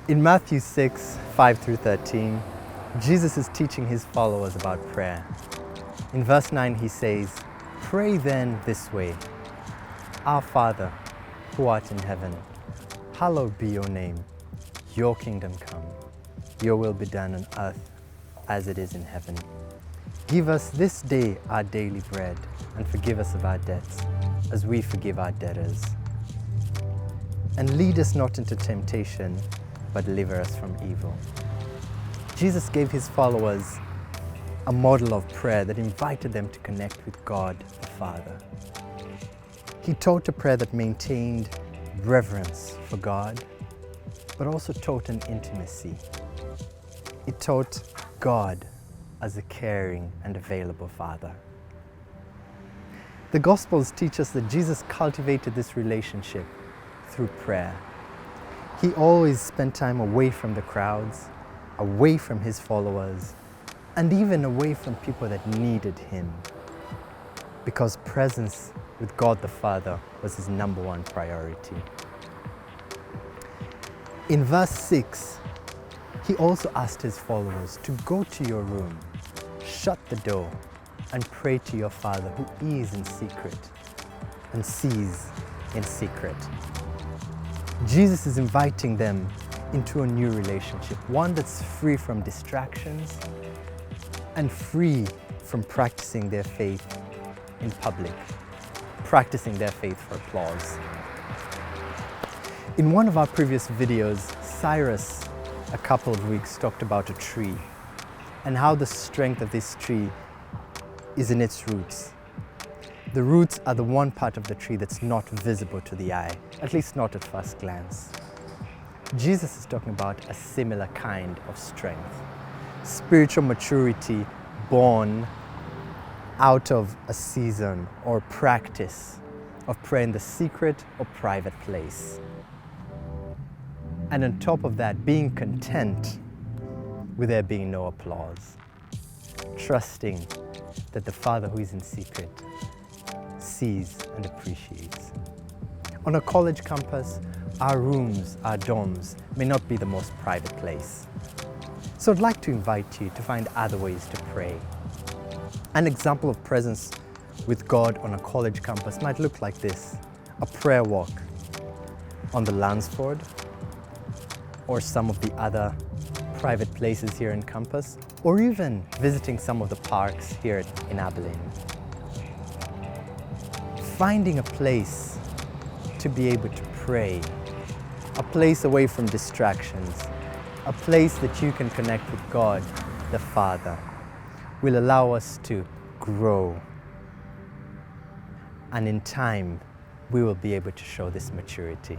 In Matthew 6, 5 through 13, Jesus is teaching his followers about prayer. In verse 9 he says, "Pray then this way, Our Father, who art in heaven, hallowed be your name. Your kingdom come. Your will be done on earth as it is in heaven. Give us this day our daily bread, and forgive us of our debts, as we forgive our debtors. And lead us not into temptation, but deliver us from evil." Jesus gave his followers a model of prayer that invited them to connect with God the Father. He taught a prayer that maintained reverence for God, but also taught an intimacy. It taught God as a caring and available Father. The Gospels teach us that Jesus cultivated this relationship through prayer. He always spent time away from the crowds, away from his followers, and even away from people that needed him, because presence with God the Father was his number one priority. In verse 6, he also asked his followers to go to your room, shut the door, and pray to your Father who is in secret and sees in secret. Jesus is inviting them into a new relationship, one that's free from distractions and free from practicing their faith in public, practicing their faith for applause. In one of our previous videos, Cyrus, a couple of weeks, talked about a tree and how the strength of this tree is in its roots. The roots are the one part of the tree that's not visible to the eye, at least not at first glance. Jesus is talking about a similar kind of strength, spiritual maturity born out of a season or practice of prayer in the secret or private place. And on top of that, being content with there being no applause, trusting that the Father who is in secret sees and appreciates. On a college campus, our rooms, our dorms may not be the most private place. So I'd like to invite you to find other ways to pray. An example of presence with God on a college campus might look like this: a prayer walk on the Lansford or some of the other private places here in campus, or even visiting some of the parks here in Abilene. Finding a place to be able to pray, a place away from distractions, a place that you can connect with God, the Father, will allow us to grow. And in time, we will be able to show this maturity.